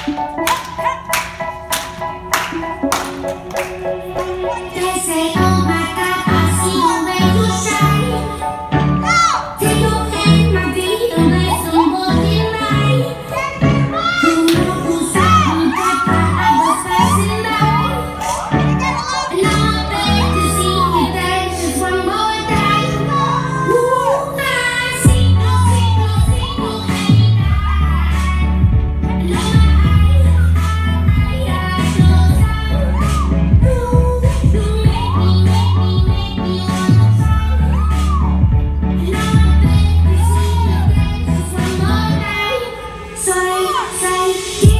They say, oh my God, I see the way you shine. Take your hand, my feet, and let's go walking right. Who know who's out, who got by, I was passing by. And now I beg to see you dance just one more time. Ooh, I see, say,